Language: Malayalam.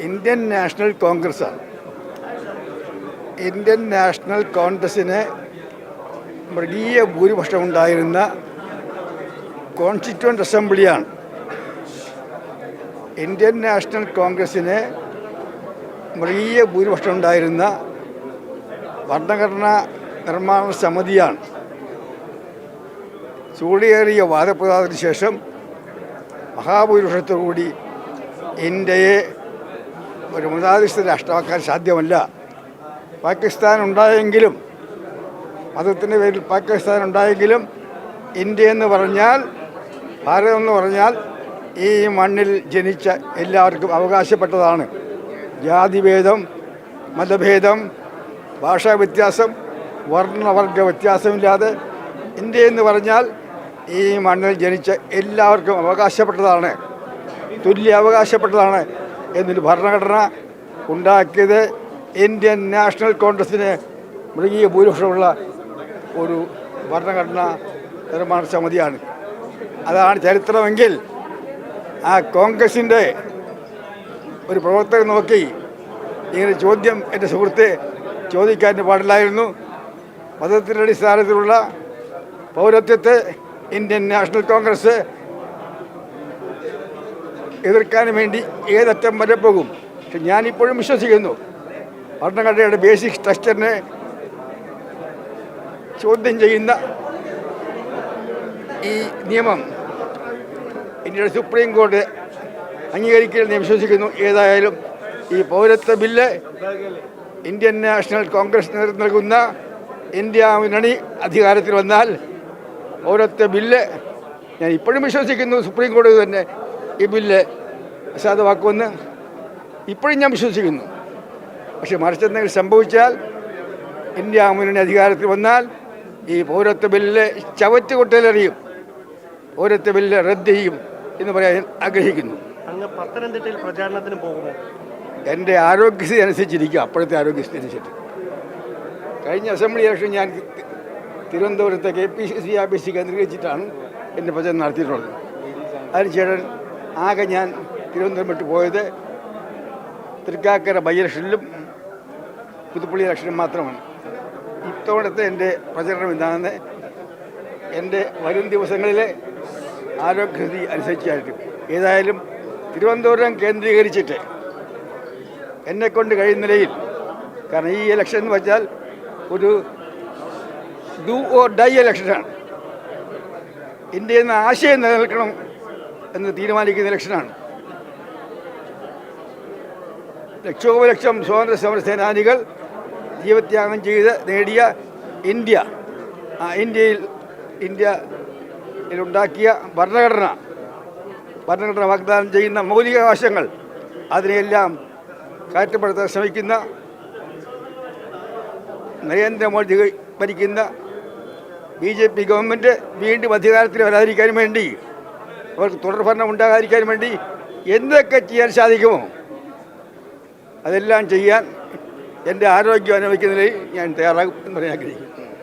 ഇന്ത്യൻ നാഷണൽ കോൺഗ്രസ്സാണ്. ഇന്ത്യൻ നാഷണൽ കോൺഗ്രസ്സിന് മൃഗീയ ഭൂരിപക്ഷം ഉണ്ടായിരുന്ന കോൺസ്റ്റിറ്റ്യൂവൻ്റ് അസംബ്ലിയാണ്. ഇന്ത്യൻ നാഷണൽ കോൺഗ്രസ്സിന് മൃഗീയ ഭൂരിപക്ഷം ഉണ്ടായിരുന്ന ഭരണഘടനാ നിർമ്മാണ സമിതിയാണ്. ചൂടേറിയ വാദപ്രതിവാദത്തിന് ശേഷം മഹാഭൂരിപക്ഷത്തോടുകൂടി ഇന്ത്യയെ ഒരു മതാധിഷ്ഠിത രാഷ്ട്രമാക്കാൻ സാധ്യമല്ല. പാകിസ്ഥാൻ ഉണ്ടായെങ്കിലും, മതത്തിൻ്റെ പേരിൽ പാകിസ്ഥാൻ ഉണ്ടായെങ്കിലും, ഇന്ത്യ എന്ന് പറഞ്ഞാൽ, ഭാരതം എന്ന് പറഞ്ഞാൽ ഈ മണ്ണിൽ ജനിച്ച എല്ലാവർക്കും അവകാശപ്പെട്ടതാണ്. ജാതിഭേദം, മതഭേദം, ഭാഷാ വ്യത്യാസം, വർണ്ണവർഗ വ്യത്യാസമില്ലാതെ ഇന്ത്യ എന്ന് പറഞ്ഞാൽ ഈ മണ്ണിൽ ജനിച്ച എല്ലാവർക്കും അവകാശപ്പെട്ടതാണ്, തുല്യ അവകാശപ്പെട്ടതാണ് എന്നൊരു ഭരണഘടന ഉണ്ടാക്കിയത് ഇന്ത്യൻ നാഷണൽ കോൺഗ്രസ്സിന് മൃഗീയ ഭൂരിപക്ഷമുള്ള ഒരു ഭരണഘടനാ നിർമ്മാണ സമിതിയാണ്. അതാണ് ചരിത്രമെങ്കിൽ ആ കോൺഗ്രസിൻ്റെ ഒരു പ്രവർത്തകൻ നോക്കി ഇങ്ങനെ ചോദ്യം എൻ്റെ സുഹൃത്തെ ചോദിക്കാൻ പാടില്ലായിരുന്നു. മതത്തിൻ്റെ അടിസ്ഥാനത്തിലുള്ള പൗരത്വത്തെ ഇന്ത്യൻ നാഷണൽ കോൺഗ്രസ് എതിർക്കാൻ വേണ്ടി ഏതറ്റം വരെ പോകും. പക്ഷെ ഞാനിപ്പോഴും വിശ്വസിക്കുന്നു, ഭരണഘടനയുടെ ബേസിക് സ്ട്രക്ചറിനെ ചോദ്യം ചെയ്യുന്ന ഈ നിയമം ഇന്ത്യയുടെ സുപ്രീം കോടതി അംഗീകരിക്കണമെന്ന് ഞാൻ വിശ്വസിക്കുന്നു. ഏതായാലും ഈ പൗരത്വ ബില്ല് ഇന്ത്യൻ നാഷണൽ കോൺഗ്രസ് നേതൃത്വം നൽകുന്ന ഇന്ത്യ മുന്നണി അധികാരത്തിൽ വന്നാൽ പൗരത്വ ബില്ല്, ഞാൻ ഇപ്പോഴും വിശ്വസിക്കുന്നു സുപ്രീം കോടതി തന്നെ ഈ ബില്ല് അസാധുവാക്കുമെന്ന് ഇപ്പോഴും ഞാൻ വിശ്വസിക്കുന്നു. പക്ഷേ മറിച്ചെന്തെങ്കിലും സംഭവിച്ചാൽ, ഇന്ത്യ മുന്നണി അധികാരത്തിൽ വന്നാൽ ഈ പൗരത്വ ബില്ല് ചവറ്റുകൊട്ടയിലെറിയും, പൗരത്വ ബില്ല് റദ്ദ് ചെയ്യും എന്ന് പറയാൻ ആഗ്രഹിക്കുന്നു. അങ്ങ് പത്തനംതിട്ടയിൽ പ്രചാരണത്തിന് പോകുമോ? എൻ്റെ ആരോഗ്യസ്ഥിതി അനുസരിച്ചിരിക്കും, അപ്പോഴത്തെ ആരോഗ്യസ്ഥിതി അനുസരിച്ച്. കഴിഞ്ഞ അസംബ്ലി ഇലക്ഷൻ ഞാൻ തിരുവനന്തപുരത്തെ KPCC ആഫീസിൽ കേന്ദ്രീകരിച്ചിട്ടാണ് എൻ്റെ പ്രചരണം നടത്തിയിട്ടുള്ളത്. അതിനുശേഷം ആകെ ഞാൻ തിരുവനന്തപുരം വിട്ട് പോയത് തൃക്കാക്കര ബൈ ഇലക്ഷനിലും പുതുപ്പള്ളി ഇലക്ഷനും മാത്രമാണ്. ഇത്തവണത്തെ എൻ്റെ പ്രചരണം എന്താണെന്ന് എൻ്റെ വരും ദിവസങ്ങളിലെ ആരോഗ്യസ്ഥിതി അനുസരിച്ചായിരിക്കും. ഏതായാലും തിരുവനന്തപുരം കേന്ദ്രീകരിച്ചിട്ട് എന്നെക്കൊണ്ട് കഴിയുന്ന നിലയിൽ, കാരണം ഈ ഇലക്ഷൻ എന്ന് വെച്ചാൽ ഒരു ഡു ഓർ ഡൈ ഇലക്ഷനാണ്. ഇന്ത്യയിൽ നിന്ന് ആശയം നിലനിൽക്കണം എന്ന് തീരുമാനിക്കുന്ന ഇലക്ഷനാണ്. ലക്ഷോപലക്ഷം സ്വാതന്ത്ര്യ സമര സേനാനികൾ ജീവത്യാഗം ചെയ്ത് നേടിയ ഇന്ത്യ, ആ ഇന്ത്യയിലുണ്ടാക്കിയ ഭരണഘടന വാഗ്ദാനം ചെയ്യുന്ന മൗലികാവകാശങ്ങൾ, അതിനെയെല്ലാം കാറ്റപ്പെടുത്താൻ ശ്രമിക്കുന്ന നരേന്ദ്രമോദി ഭരിക്കുന്ന BJP ഗവൺമെൻറ് വീണ്ടും അധികാരത്തിൽ വരാതിരിക്കാൻ വേണ്ടി, അവർക്ക് തുടർഭരണം ഉണ്ടാകാതിരിക്കാൻ വേണ്ടി എന്തൊക്കെ ചെയ്യാൻ സാധിക്കുമോ അതെല്ലാം ചെയ്യാൻ എൻ്റെ ആരോഗ്യം അനുഭവിക്കുന്നതിൽ ഞാൻ തയ്യാറാകും എന്ന് പറയാൻ ആഗ്രഹിക്കുന്നു.